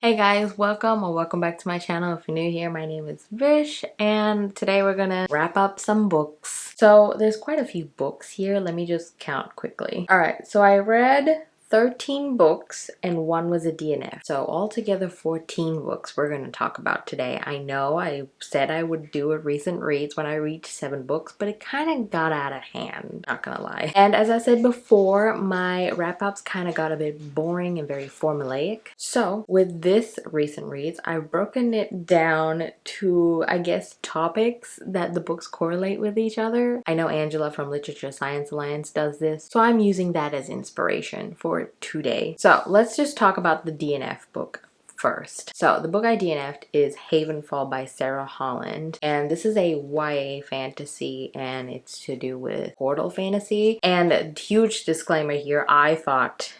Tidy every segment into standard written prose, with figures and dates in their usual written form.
Hey guys, welcome or welcome back to my channel. If you're new here, my name is Vish and today we're gonna wrap up some books. So there's quite a few books here. Let me just count quickly. Alright, so I read 13 books and one was a DNF. So altogether 14 books we're going to talk about today. I know I said I would do a recent reads when I reached 7 books, but it kind of got out of hand, not gonna lie. And as I said before, my wrap-ups kind of got a bit boring and very formulaic. So with this recent reads, I've broken it down to, I guess, topics that the books correlate with each other. I know Angela from Literature Science Alliance does this, so I'm using that as inspiration for today. So let's just talk about the DNF book first. So the book I DNF'd is Havenfall by Sarah Holland, and this is a YA fantasy and it's to do with portal fantasy. And a huge disclaimer here, I thought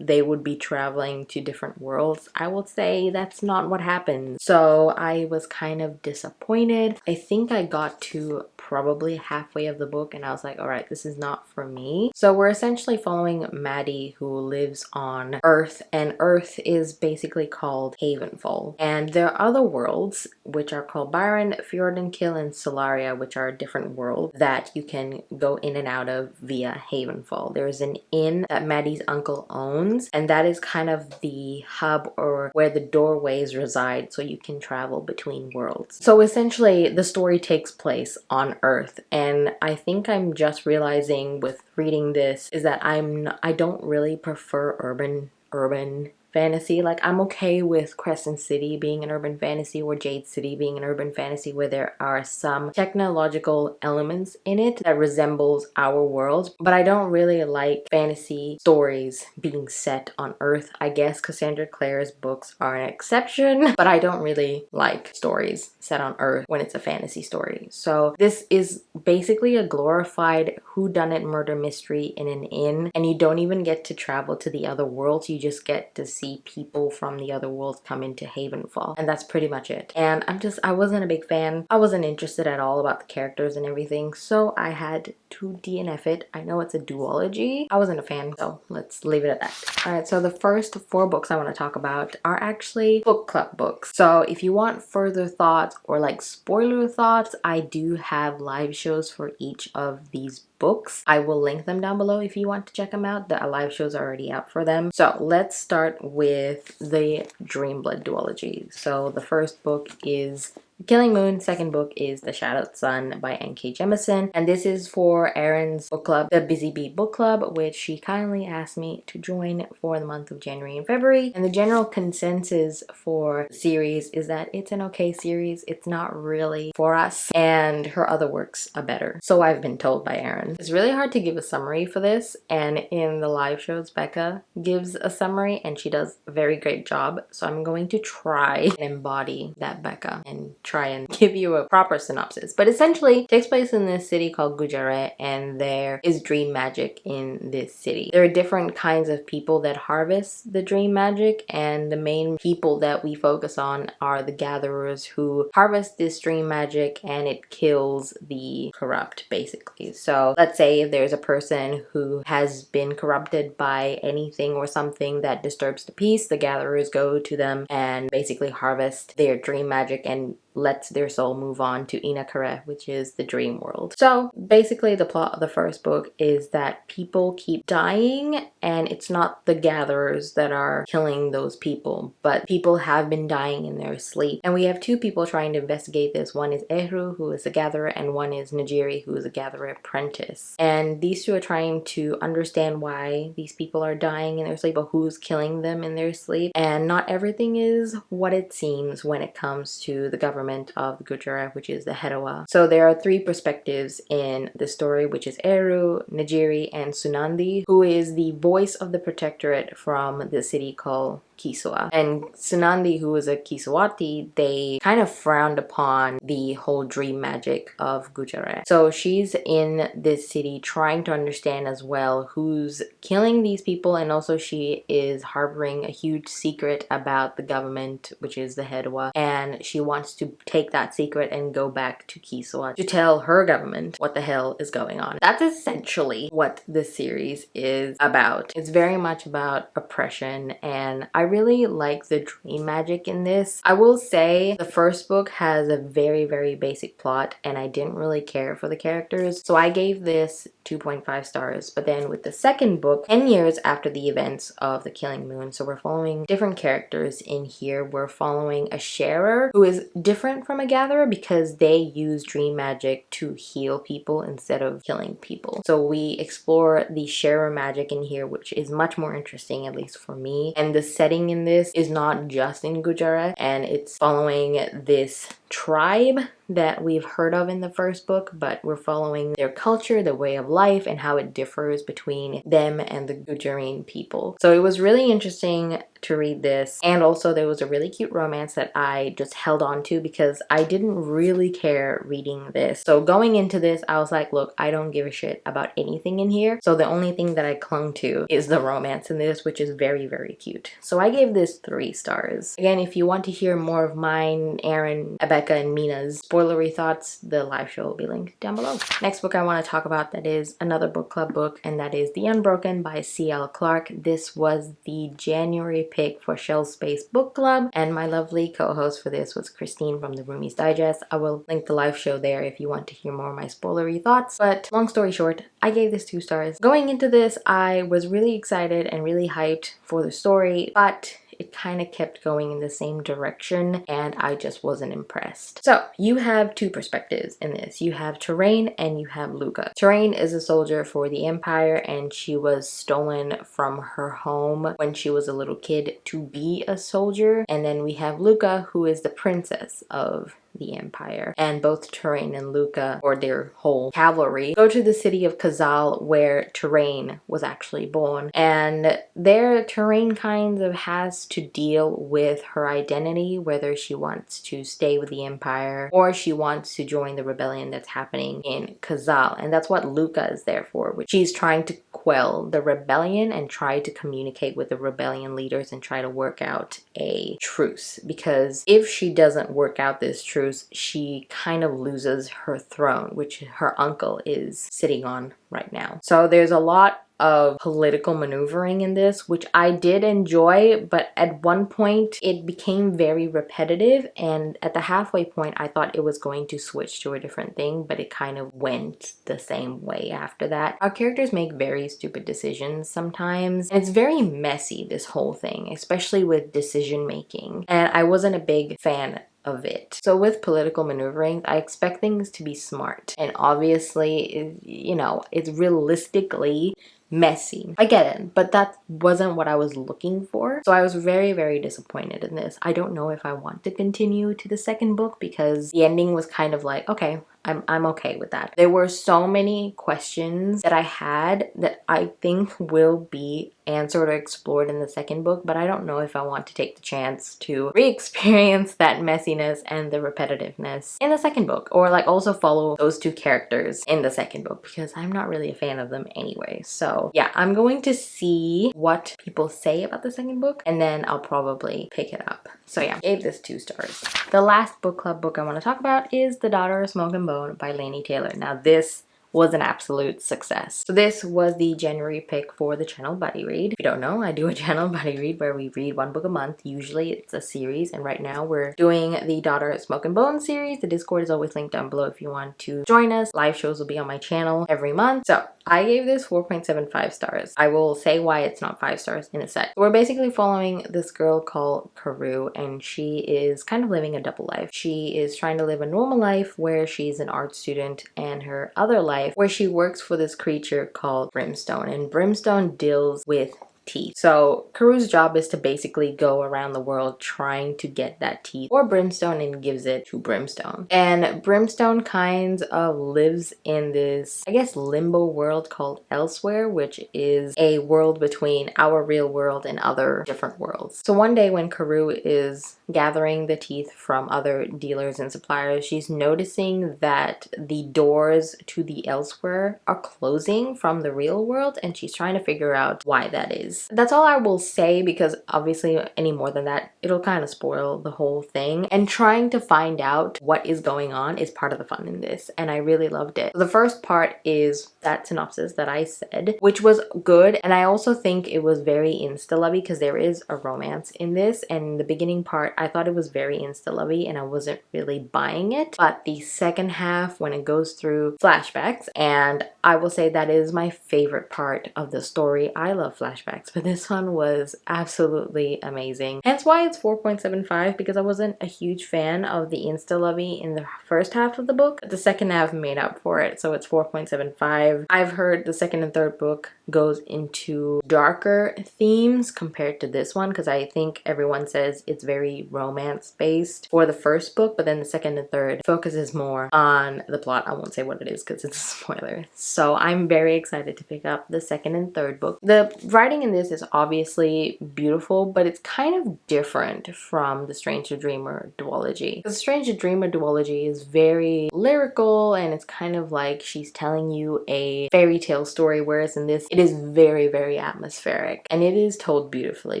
they would be traveling to different worlds. I will say that's not what happened. So I was kind of disappointed. I think I got to probably halfway of the book and I was like, all right, this is not for me. So we're essentially following Maddie, who lives on Earth, and Earth is basically called Havenfall. And there are other worlds which are called Byron, Fjordankill, and Solaria, which are different worlds that you can go in and out of via Havenfall. There's an inn that Maddie's uncle owns, and that is kind of the hub or where the doorways reside, so you can travel between worlds. So essentially the story takes place on Earth, and I think I'm just realizing with reading this is that I don't really prefer urban fantasy. Like, I'm okay with Crescent City being an urban fantasy or Jade City being an urban fantasy where there are some technological elements in it that resembles our world, but I don't really like fantasy stories being set on Earth. I guess Cassandra Clare's books are an exception, but I don't really like stories set on Earth when it's a fantasy story. So this is basically a glorified whodunit murder mystery in an inn, and you don't even get to travel to the other worlds. You just get to see people from the other worlds come into Havenfall, and that's pretty much it. And I wasn't a big fan. I wasn't interested at all about the characters and everything, so I had to DNF it. I know it's a duology. I wasn't a fan, so let's leave it at that. Alright, so the first 4 books I want to talk about are actually book club books. So if you want further thoughts or like spoiler thoughts, I do have live shows for each of these books. I will link them down below if you want to check them out. The live shows are already out for them. So let's start with the Dreamblood duology. So the first book is Killing Moon. Second book is The Shadowed Sun by N.K. Jemisin, and this is for Erin's book club, the Busy Bee Book Club, which she kindly asked me to join for the month of January and February. And the general consensus for the series is that it's an okay series. It's not really for us, and her other works are better, so I've been told by Erin. It's really hard to give a summary for this, and in the live shows Becca gives a summary and she does a very great job, so I'm going to try and embody that Becca and try and give you a proper synopsis. But essentially it takes place in this city called Gujarat, and there is dream magic in this city. There are different kinds of people that harvest the dream magic, and the main people that we focus on are the gatherers who harvest this dream magic, and it kills the corrupt basically. So let's say if there's a person who has been corrupted by anything or something that disturbs the peace, the gatherers go to them and basically harvest their dream magic and lets their soul move on to Inakare, which is the dream world. So basically the plot of the first book is that people keep dying, and it's not the gatherers that are killing those people, but people have been dying in their sleep. And we have 2 people trying to investigate this. One is Ehru, who is a gatherer, and one is Najiri, who is a gatherer apprentice. And these 2 are trying to understand why these people are dying in their sleep, or who's killing them in their sleep. And not everything is what it seems when it comes to the government of Gujarat, which is the Hedawa. So there are 3 perspectives in the story, which is Eru, Najiri, and Sunandi, who is the voice of the protectorate from the city called Kiswa. And Sunandi, who is a Kiswati, they kind of frowned upon the whole dream magic of Gujarat. So she's in this city trying to understand as well who's killing these people, and also she is harboring a huge secret about the government, which is the Hedawa, and she wants to take that secret and go back to Kiswa to tell her government what the hell is going on. That's essentially what this series is about. It's very much about oppression, and I really like the dream magic in this. I will say the first book has a very, very basic plot and I didn't really care for the characters. So I gave this 2.5 stars. But then with the second book, 10 years after the events of the Killing Moon, so we're following different characters in here. We're following a sharer who is different from a gatherer because they use dream magic to heal people instead of killing people. So we explore the sharer magic in here, which is much more interesting, at least for me. And the setting in this is not just in Gujarat, and it's following this tribe that we've heard of in the first book, but we're following their culture, their way of life, and how it differs between them and the Gujarati people. So it was really interesting to read this, and also there was a really cute romance that I just held on to because I didn't really care reading this. So going into this, I was like, look, I don't give a shit about anything in here, so the only thing that I clung to is the romance in this, which is very, very cute. So I gave this 3 stars. Again, if you want to hear more of mine, Aaron, Becca, and Mina's spoilery thoughts, the live show will be linked down below. Next book I want to talk about that is another book club book, and that is The Unbroken by C.L. Clarke. This was the January pick for Shelf Space Book Club, and my lovely co-host for this was Christine from the Roomies Digest. I will link the live show there if you want to hear more of my spoilery thoughts. But long story short, I gave this 2 stars. Going into this, I was really excited and really hyped for the story, but it kind of kept going in the same direction and I just wasn't impressed. So you have 2 perspectives in this. You have Terrain and you have Luca. Terrain is a soldier for the Empire and she was stolen from her home when she was a little kid to be a soldier. And then we have Luca, who is the princess of the Empire. And both Terrain and Luca, or their whole cavalry, go to the city of Kazal where Terrain was actually born. And there Terrain kind of has to deal with her identity, whether she wants to stay with the Empire or she wants to join the rebellion that's happening in Kazal. And that's what Luca is there for, which she's trying to quell the rebellion and try to communicate with the rebellion leaders and try to work out a truce. Because if she doesn't work out this truce, she kind of loses her throne, which her uncle is sitting on right now. So there's a lot of political maneuvering in this, which I did enjoy, but at one point it became very repetitive, and at the halfway point I thought it was going to switch to a different thing, but it kind of went the same way after that. Our characters make very stupid decisions sometimes, and it's very messy, this whole thing, especially with decision making, and I wasn't a big fan of it. So with political maneuvering, I expect things to be smart, and obviously, you know, it's realistically messy. I get it, but that wasn't what I was looking for. So I was very, very disappointed in this. I don't know if I want to continue to the second book because the ending was kind of like, okay, I'm okay with that. There were so many questions that I had that I think will be answered or explored in the second book, but I don't know if I want to take the chance to re-experience that messiness and the repetitiveness in the second book, or like also follow those 2 characters in the second book because I'm not really a fan of them anyway. So yeah, I'm going to see what people say about the second book and then I'll probably pick it up. So yeah, gave this 2 stars. The last book club book I want to talk about is The Daughter of Smoke and Bone by Laini Taylor. Now this was an absolute success. So this was the January pick for the channel Buddy Read. If you don't know, I do a channel Buddy Read where we read 1 book a month. Usually it's a series, and right now we're doing the Daughter of Smoke and Bone series. The Discord is always linked down below if you want to join us. Live shows will be on my channel every month. So I gave this 4.75 stars. I will say why it's not 5 stars in a sec. We're basically following this girl called Karu, and she is kind of living a double life. She is trying to live a normal life where she's an art student, and her other life where she works for this creature called Brimstone, and Brimstone deals with teeth. So Karu's job is to basically go around the world trying to get that teeth or Brimstone and gives it to Brimstone. And Brimstone kind of lives in this, I guess, limbo world called Elsewhere, which is a world between our real world and other different worlds. So one day when Karu is gathering the teeth from other dealers and suppliers, she's noticing that the doors to the Elsewhere are closing from the real world, and she's trying to figure out why that is. That's all I will say, because obviously any more than that it'll kind of spoil the whole thing, and trying to find out what is going on is part of the fun in this, and I really loved it. The first part is that synopsis that I said, which was good. And I also think it was very insta-lovey because there is a romance in this, and the beginning part I thought it was very insta-lovey and I wasn't really buying it. But the second half, when it goes through flashbacks, and I will say that is my favorite part of the story. I love flashbacks, but this one was absolutely amazing. Hence why it's 4.75, because I wasn't a huge fan of the insta-lovey in the first half of the book. But the second half made up for it, so it's 4.75. I've heard the second and third book goes into darker themes compared to this one, because I think everyone says it's very romance based for the first book, but then the second and third focuses more on the plot. I won't say what it is because it's a spoiler. So I'm very excited to pick up the second and third book. The writing in this is obviously beautiful, but it's kind of different from the Stranger Dreamer duology. The Stranger Dreamer duology is very lyrical and it's kind of like she's telling you a fairy tale story, whereas in this it is very, very atmospheric and it is told beautifully,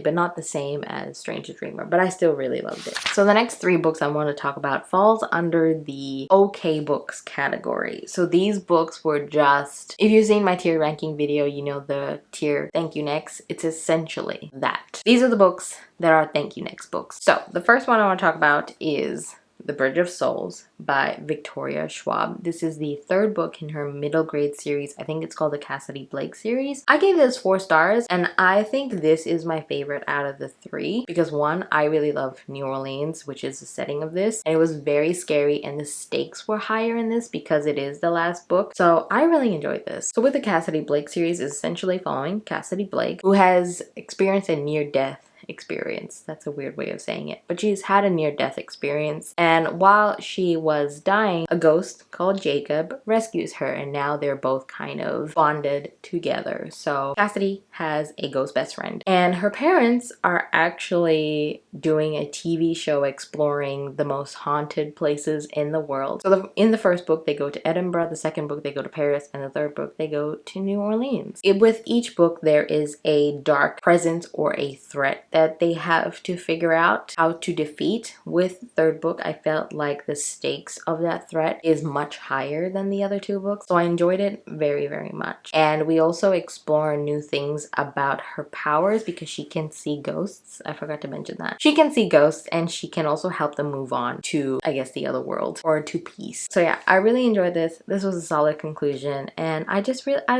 but not the same as Stranger Dreamer, but I still really loved it. So the next 3 books I want to talk about falls under the okay books category. So these books were just, if you've seen my tier ranking video, you know the tier thank you next. It's essentially that. These are the books that are thank you next books. So the first one I want to talk about is The Bridge of Souls by Victoria Schwab. This is the 3rd book in her middle grade series. I think it's called the Cassidy Blake series. I gave this 4 stars and I think this is my favorite out of the 3 because 1, I really love New Orleans, which is the setting of this, and it was very scary and the stakes were higher in this because it is the last book. So I really enjoyed this. So with the Cassidy Blake series is essentially following Cassidy Blake, who has experienced a near-death experience. That's a weird way of saying it, but she's had a near-death experience, and while she was dying, a ghost called Jacob rescues her, and now they're both kind of bonded together. So Cassidy has a ghost best friend, and her parents are actually doing a TV show exploring the most haunted places in the world. So in the first book they go to Edinburgh, the second book they go to Paris, and the third book they go to New Orleans. With each book there is a dark presence or a threat that they have to figure out how to defeat. With the third book, I felt like the stakes of that threat is much higher than the other 2 books. So I enjoyed it very, very much. And we also explore new things about her powers because she can see ghosts. I forgot to mention that. She can see ghosts and she can also help them move on to, I guess, the other world or to peace. So yeah, I really enjoyed this. This was a solid conclusion and I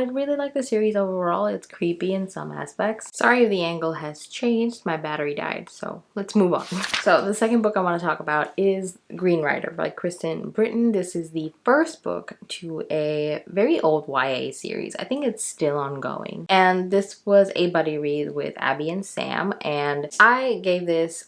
really like the series overall. It's creepy in some aspects. Sorry if the angle has changed. My battery died, so let's move on. So the second book I want to talk about is Green Rider by Kristen Britton. This is the first book to a very old YA series. I think it's still ongoing, and this was a buddy read with Abby and Sam, and I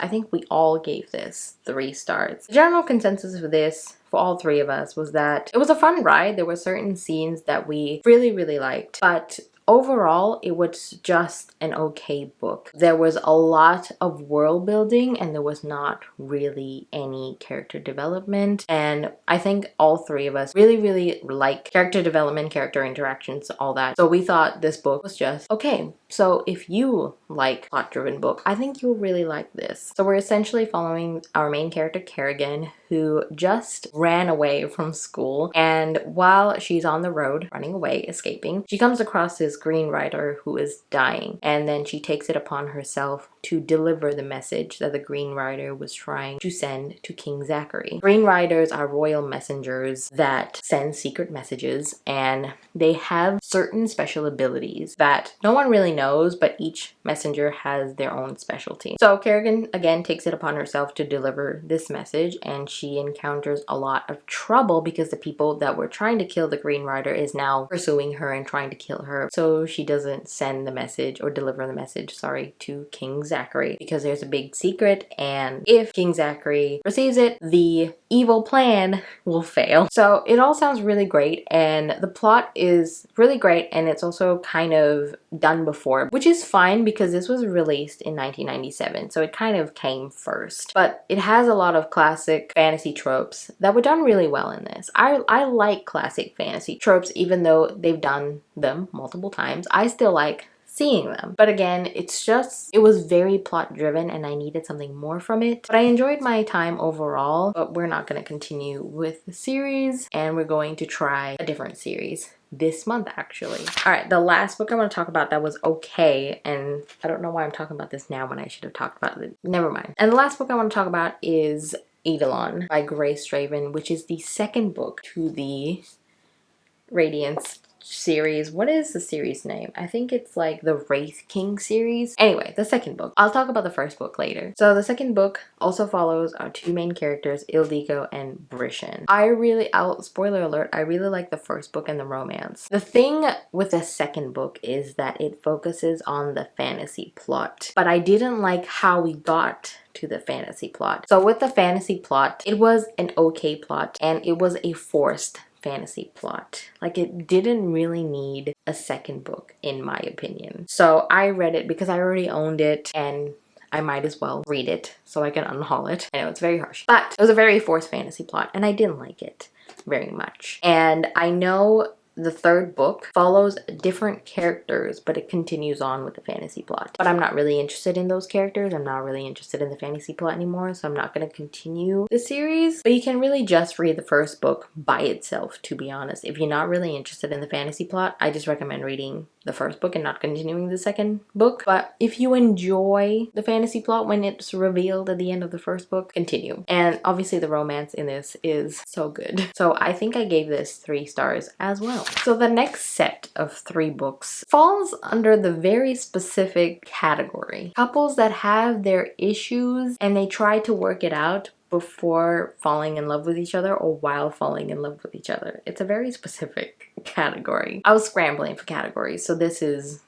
think we all gave this 3 stars. The general consensus for this for all 3 of us was that it was a fun ride. There were certain scenes that we really, really liked, but overall, it was just an okay book. There was a lot of world building and there was not really any character development. And I think all 3 of us really, really like character development, character interactions, all that. So we thought this book was just okay. So if you like plot-driven book, I think you'll really like this. So we're essentially following our main character, Kerrigan, who just ran away from school, and while she's on the road running away, escaping, she comes across this Green Rider who is dying, and then she takes it upon herself to deliver the message that the Green Rider was trying to send to King Zachary. Green Riders are royal messengers that send secret messages, and they have certain special abilities that no one really knows, but each messenger has their own specialty. So Kerrigan again takes it upon herself to deliver this message, and she encounters a lot of trouble because the people that were trying to kill the Green Rider is now pursuing her and trying to kill her. So she doesn't send the message or deliver the message, sorry, to King Zachary because there's a big secret, and if King Zachary receives it, the evil plan will fail. So it all sounds really great, and the plot is really great, and it's also kind of done before, which is fine because this was released in 1997, so it kind of came first. But it has a lot of classic fantasy tropes that were done really well in this. I like classic fantasy tropes, even though they've done them multiple times. I still like seeing them. But again, it was very plot driven and I needed something more from it. But I enjoyed my time overall, but we're not going to continue with the series and we're going to try a different series this month actually. All right, the last book I want to talk about that was okay, and I don't know why I'm talking about this now when I should have talked about it. Never mind. And the last book I want to talk about is Eidolon by Grace Draven, which is the second book to the Radiance series. What is the series name? I think it's like the Wraith King series. Anyway, the second book. I'll talk about the first book later. So the second book also follows our two main characters, Ildiko and Brishan. Spoiler alert, I really like the first book and the romance. The thing with the second book is that it focuses on the fantasy plot, but I didn't like how we got to the fantasy plot. So with the fantasy plot, it was an okay plot and it was a forced fantasy plot. Like, it didn't really need a second book in my opinion. So I read it because I already owned it and I might as well read it so I can unhaul it. I know it's very harsh, but it was a very forced fantasy plot and I didn't like it very much. And I know the third book follows different characters, but it continues on with the fantasy plot. But I'm not really interested in those characters. I'm not really interested in the fantasy plot anymore, so I'm not going to continue the series. But you can really just read the first book by itself, to be honest. If you're not really interested in the fantasy plot, I just recommend reading the first book and not continuing the second book. But if you enjoy the fantasy plot when it's revealed at the end of the first book, continue. And obviously the romance in this is so good. So I think I gave this 3 stars as well. So the next set of 3 books falls under the very specific category. Couples that have their issues and they try to work it out before falling in love with each other or while falling in love with each other. It's a very specific category. I was scrambling for categories, so this is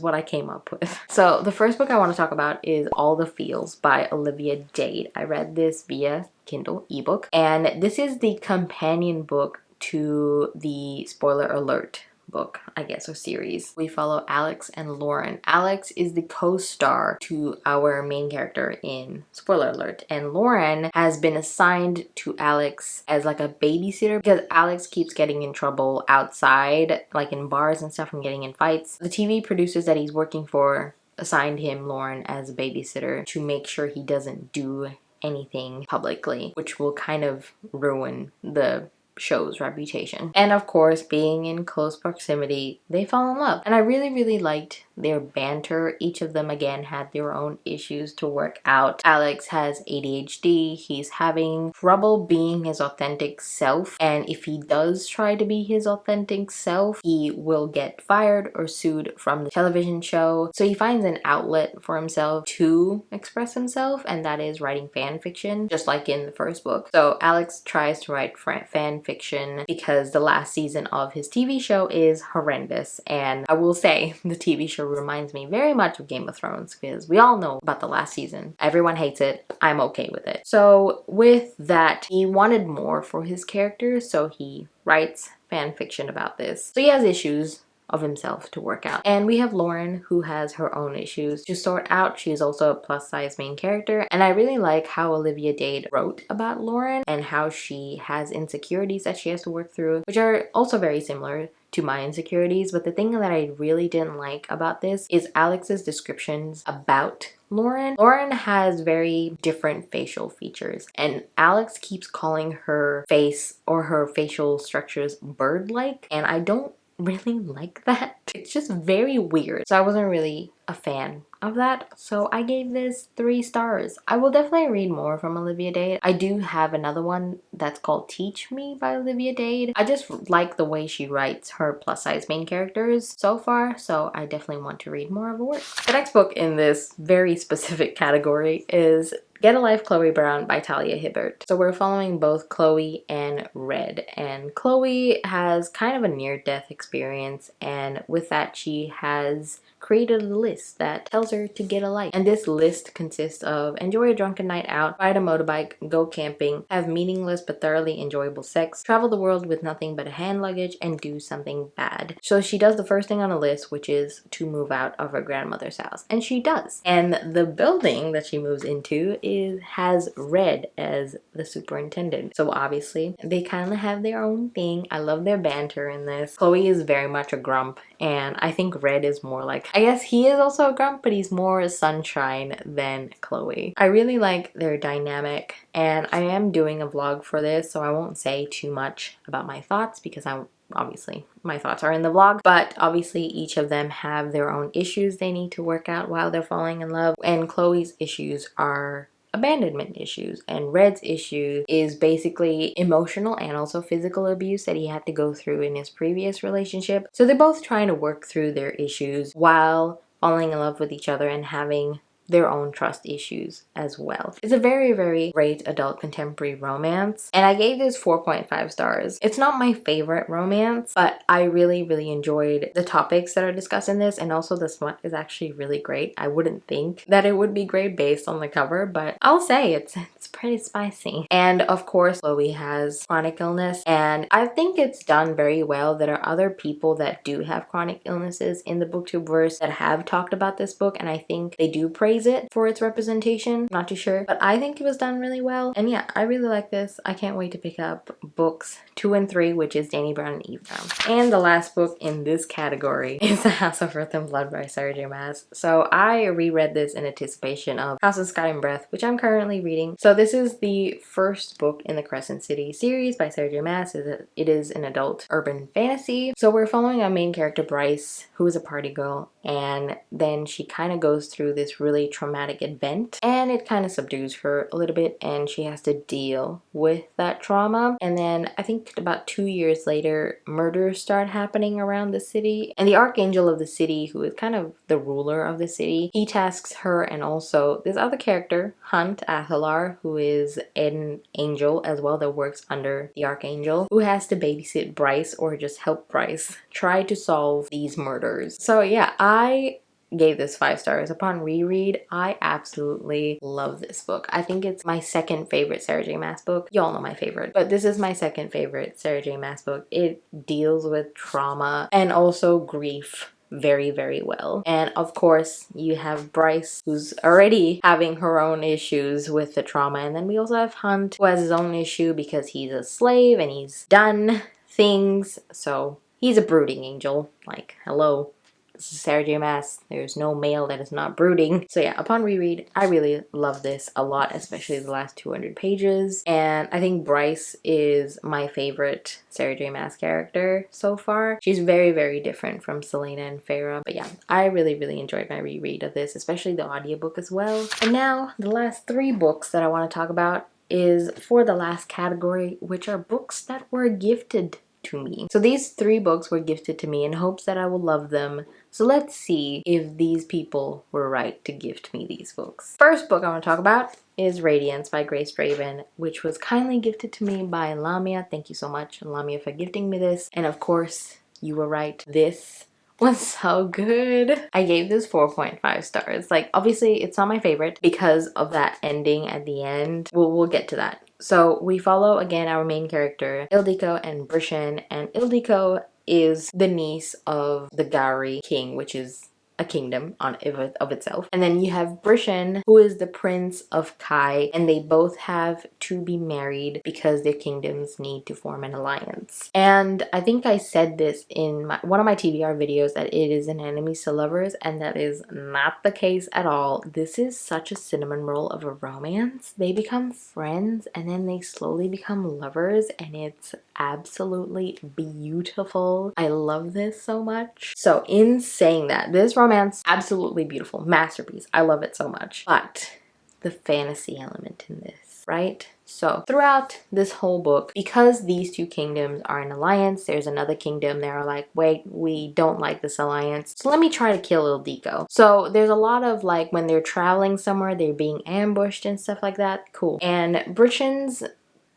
what I came up with. So the first book I want to talk about is All the Feels by Olivia Dade. I read this via Kindle ebook, and this is the companion book to the spoiler alert book, I guess, or series. We follow Alex and Lauren. Alex is the co-star to our main character in spoiler alert, and Lauren has been assigned to Alex as like a babysitter because Alex keeps getting in trouble outside, like in bars and stuff, and getting in fights. The TV producers that he's working for assigned him Lauren as a babysitter to make sure he doesn't do anything publicly, which will kind of ruin the show's reputation. And of course, being in close proximity, they fall in love. And I really liked their banter. Each of them again had their own issues to work out. Alex has ADHD. He's having trouble being his authentic self, and if he does try to be his authentic self, he will get fired or sued from the television show. So he finds an outlet for himself to express himself, and that is writing fan fiction, just like in the first book. So Alex tries to write fan fiction because the last season of his TV show is horrendous, and I will say the TV show reminds me very much of Game of Thrones because we all know about the last season. Everyone hates it. I'm okay with it. So with that, he wanted more for his character, so he writes fan fiction about this. So he has issues of himself to work out. And we have Lauren, who has her own issues to sort out. She's also a plus size main character, and I really like how Olivia Dade wrote about Lauren and how she has insecurities that she has to work through, which are also very similar to my insecurities. But the thing that I really didn't like about this is Alex's descriptions about Lauren. Lauren has very different facial features, and Alex keeps calling her face or her facial structures bird-like, and I don't really like that. It's just very weird. So I wasn't really a fan of that. So I gave this 3 stars. I will definitely read more from Olivia Dade. I do have another one that's called Teach Me by Olivia Dade. I just like the way she writes her plus size main characters so far, so I definitely want to read more of her work. The next book in this very specific category is Get a Life, Chloe Brown by Talia Hibbert. So we're following both Chloe and Red, and Chloe has kind of a near-death experience, and with that she has created a list that tells her to get a life. And this list consists of enjoy a drunken night out, ride a motorbike, go camping, have meaningless but thoroughly enjoyable sex, travel the world with nothing but a hand luggage, and do something bad. So she does the first thing on the list, which is to move out of her grandmother's house, and she does. And the building that she moves into has Red as the superintendent. So obviously they kind of have their own thing. I love their banter in this. Chloe is very much a grump, and I think Red is more like, I guess he is also a grump, but he's more sunshine than Chloe. I really like their dynamic, and I am doing a vlog for this, so I won't say too much about my thoughts because obviously my thoughts are in the vlog, but obviously each of them have their own issues they need to work out while they're falling in love, and Chloe's issues are abandonment issues, and Red's issue is basically emotional and also physical abuse that he had to go through in his previous relationship. So they're both trying to work through their issues while falling in love with each other and having their own trust issues as well. It's a very, very great adult contemporary romance, and I gave this 4.5 stars. It's not my favorite romance, but I really, really enjoyed the topics that are discussed in this, and also the smut is actually really great. I wouldn't think that it would be great based on the cover, but I'll say it's pretty spicy. And of course, Chloe has chronic illness, and I think it's done very well. There are other people that do have chronic illnesses in the booktubeverse that have talked about this book, and I think they do praise it for its representation. Not too sure, but I think it was done really well. And yeah, I really like this. I can't wait to pick up books 2 and 3, which is Danny Brown and Eve Brown. And the last book in this category is The House of Earth and Blood by Sarah J Maas. So I reread this in anticipation of House of Sky and Breath, which I'm currently reading. So this is the first book in the Crescent City series by Sarah J Maas. It is an adult urban fantasy. So we're following our main character Bryce, who is a party girl, and then she kind of goes through this really traumatic event, and it kind of subdues her a little bit, and she has to deal with that trauma. And then I think about 2 years later, murders start happening around the city, and the archangel of the city, who is kind of the ruler of the city, he tasks her and also this other character, Hunt Athalar, who is an angel as well that works under the archangel, who has to babysit Bryce or just help Bryce try to solve these murders. So yeah, I gave this 5 stars. Upon reread, I absolutely love this book. I think it's my second favorite Sarah J Maas book. Y'all know my favorite, but this is my second favorite Sarah J Maas book. It deals with trauma and also grief very, very well. And of course, you have Bryce, who's already having her own issues with the trauma, and then we also have Hunt, who has his own issue because he's a slave and he's done things. So he's a brooding angel. Like, hello. This is Sarah J Maas. There's no male that is not brooding. So yeah, upon reread, I really love this a lot, especially the last 200 pages. And I think Bryce is my favorite Sarah J Maas character so far. She's very, very different from Selena and Farah. But yeah, I really, really enjoyed my reread of this, especially the audiobook as well. And now the last 3 books that I want to talk about is for the last category, which are books that were gifted to me. So these 3 books were gifted to me in hopes that I will love them. So let's see if these people were right to gift me these books. First book I want to talk about is Radiance by Grace Draven, which was kindly gifted to me by Lamia. Thank you so much, Lamia, for gifting me this. And of course, you were right. This was so good. I gave this 4.5 stars. Like, obviously, it's not my favorite because of that ending at the end. We'll get to that. So we follow again our main character, Ildiko and Brishan, and Ildiko is the niece of the Gari king, which is a kingdom of itself. And then you have Brishan, who is the prince of Kai, and they both have to be married because their kingdoms need to form an alliance. And I think I said this in one of my TBR videos that it is an enemies to lovers, and that is not the case at all. This is such a cinnamon roll of a romance. They become friends and then they slowly become lovers, and it's absolutely beautiful. I love this so much. So in saying that, this romance, absolutely beautiful, masterpiece. I love it so much. But the fantasy element in this, right? So throughout this whole book, because these 2 kingdoms are in alliance, there's another kingdom that are like, wait, we don't like this alliance, so let me try to kill Ildiko. So there's a lot of like when they're traveling somewhere, they're being ambushed and stuff like that. Cool. And Brishan's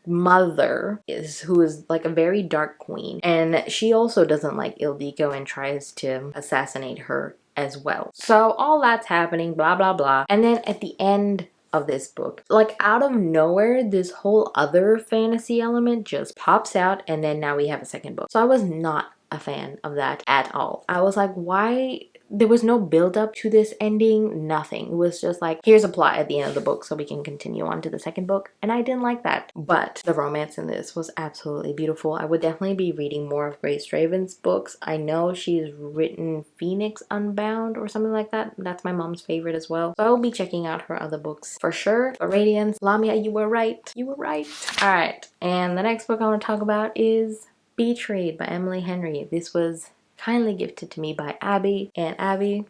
mother who is like a very dark queen, and she also doesn't like Ildiko and tries to assassinate her as well. So all that's happening, blah blah blah, and then at the end of this book, like out of nowhere, this whole other fantasy element just pops out, and then now we have a second book. So I was not a fan of that at all. I was like, why there was no build up to this ending, nothing. It was just like, here's a plot at the end of the book so we can continue on to the second book, and I didn't like that. But the romance in this was absolutely beautiful. I would definitely be reading more of Grace Draven's books. I know she's written Phoenix Unbound or something like that. That's my mom's favorite as well. So I will be checking out her other books for sure. But Radiance, Lamia, you were right. You were right. All right, and the next book I want to talk about is Betrayed by Emily Henry. This was kindly gifted to me by Abby. And Abby,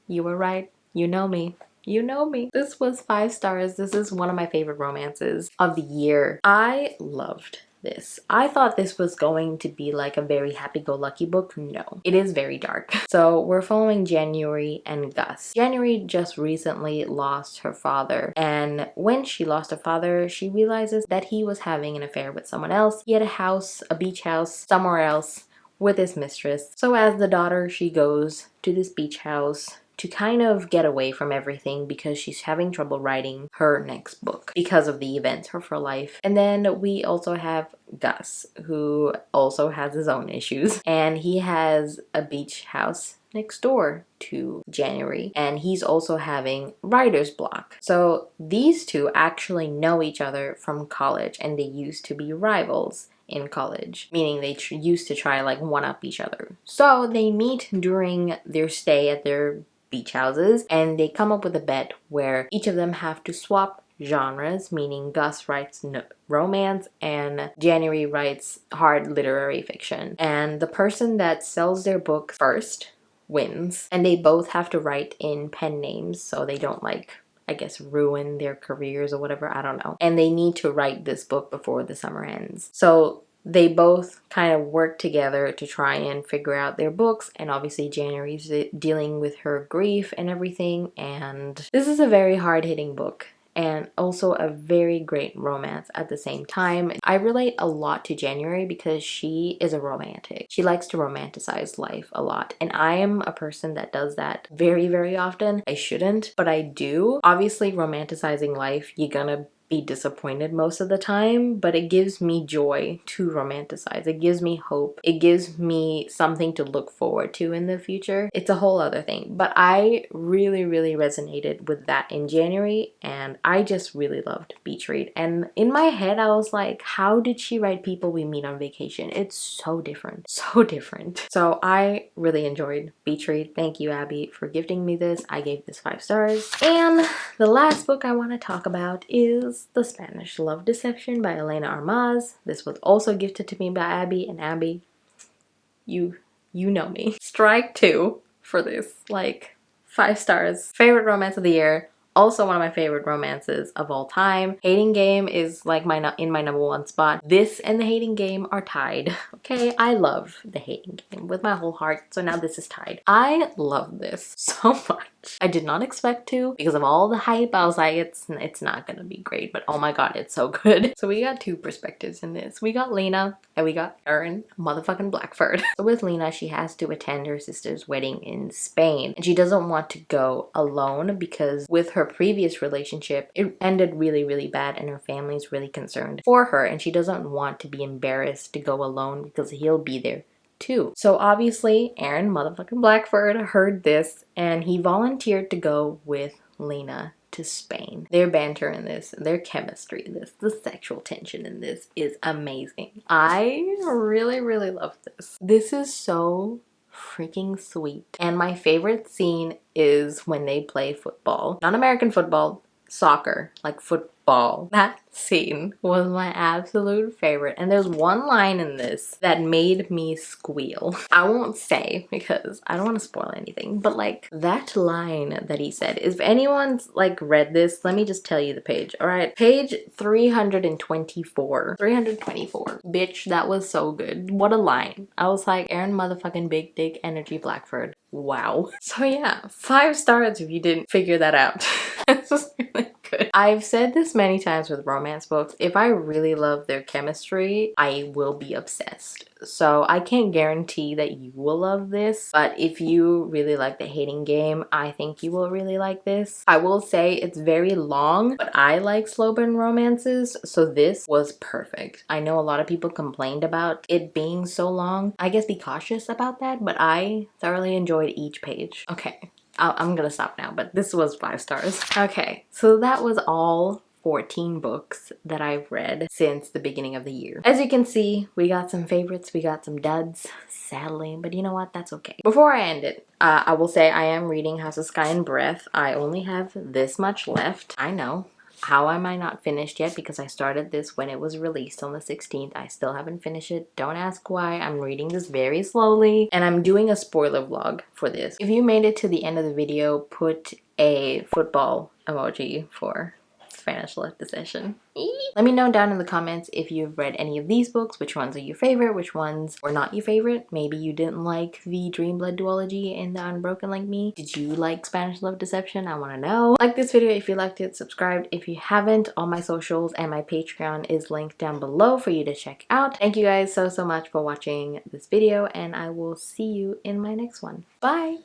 you were right. You know me. You know me. This was 5 stars. This is one of my favorite romances of the year. I loved this. I thought this was going to be like a very happy-go-lucky book. No, it is very dark. So we're following January and Gus. January just recently lost her father, and when she lost her father, she realizes that he was having an affair with someone else. He had a house, a beach house, somewhere else with his mistress. So as the daughter, she goes to this beach house to kind of get away from everything because she's having trouble writing her next book because of the events of her life. And then we also have Gus, who also has his own issues, and he has a beach house next door to January, and he's also having writer's block. So these two actually know each other from college, and they used to be rivals in college, meaning they used to try like one up each other. So they meet during their stay at their beach houses, and they come up with a bet where each of them have to swap genres, meaning Gus writes romance and January writes hard literary fiction. And the person that sells their book first wins, and they both have to write in pen names so they don't like, I guess, ruin their careers or whatever, I don't know. And they need to write this book before the summer ends. So they both kind of work together to try and figure out their books, and obviously January's dealing with her grief and everything, and this is a very hard-hitting book and also a very great romance at the same time. I relate a lot to January because she is a romantic. She likes to romanticize life a lot, and I am a person that does that very, very often. I shouldn't, but I do. Obviously, romanticizing life, you're gonna be disappointed most of the time, but it gives me joy to romanticize. It gives me hope. It gives me something to look forward to in the future. It's a whole other thing, but I really, really resonated with that in January, and I just really loved Beach Read. And in my head, I was like, how did she write People We Meet on Vacation? It's so different, so different. So I really enjoyed Beach Read. Thank you, Abby, for gifting me this. I gave this 5 stars. And the last book I want to talk about is The Spanish Love Deception by Elena Armaz. This was also gifted to me by Abby, and Abby, you know me. Strike 2 for this. Like, 5 stars. Favorite romance of the year. Also one of my favorite romances of all time. Hating Game is like in my number 1 spot. This and The Hating Game are tied. Okay, I love The Hating Game with my whole heart, so now this is tied. I love this so much. I did not expect to because of all the hype. I was like, it's not gonna be great, but oh my god, it's so good. So we got 2 perspectives in this. We got Lena and we got Erin motherfucking Blackford. So with Lena, she has to attend her sister's wedding in Spain, and she doesn't want to go alone because with her previous relationship, it ended really, really bad, and her family's really concerned for her, and she doesn't want to be embarrassed to go alone because he'll be there too. So obviously Aaron motherfucking Blackford heard this, and he volunteered to go with Lena to Spain. Their banter in this, their chemistry in this, the sexual tension in this is amazing. I really, really love this. This is so freaking sweet. And my favorite scene is when they play football. Not American football, soccer, like football. That scene was my absolute favorite, and there's one line in this that made me squeal. I won't say because I don't want to spoil anything, but like that line that he said, if anyone's like read this, let me just tell you the page. All right, page 324. Bitch, that was so good. What a line. I was like, Aaron motherfucking Big Dick Energy Blackford. Wow. So yeah, 5 stars if you didn't figure that out. This was really good. I've said this this many times with romance books. If I really love their chemistry, I will be obsessed. So I can't guarantee that you will love this, but if you really like The Hating Game, I think you will really like this. I will say it's very long, but I like slow burn romances, so this was perfect. I know a lot of people complained about it being so long. I guess be cautious about that, but I thoroughly enjoyed each page. Okay, I'm gonna stop now, but this was 5 stars. Okay, so that was all 14 books that I've read since the beginning of the year. As you can see, we got some favorites, we got some duds, sadly, but you know what? That's okay. Before I end it, I will say I am reading House of Sky and Breath. I only have this much left. I know. How am I not finished yet? Because I started this when it was released on the 16th. I still haven't finished it. Don't ask why. I'm reading this very slowly. And I'm doing a spoiler vlog for this. If you made it to the end of the video, put a football emoji for Spanish left the session. Let me know down in the comments if you've read any of these books, which ones are your favorite, which ones were not your favorite. Maybe you didn't like the Dream Blood duology in the Unbroken like me. Did you like Spanish Love Deception? I want to know. Like this video if you liked it, subscribe if you haven't. All my socials and my Patreon is linked down below for you to check out. Thank you guys so much for watching this video, and I will see you in my next one. Bye!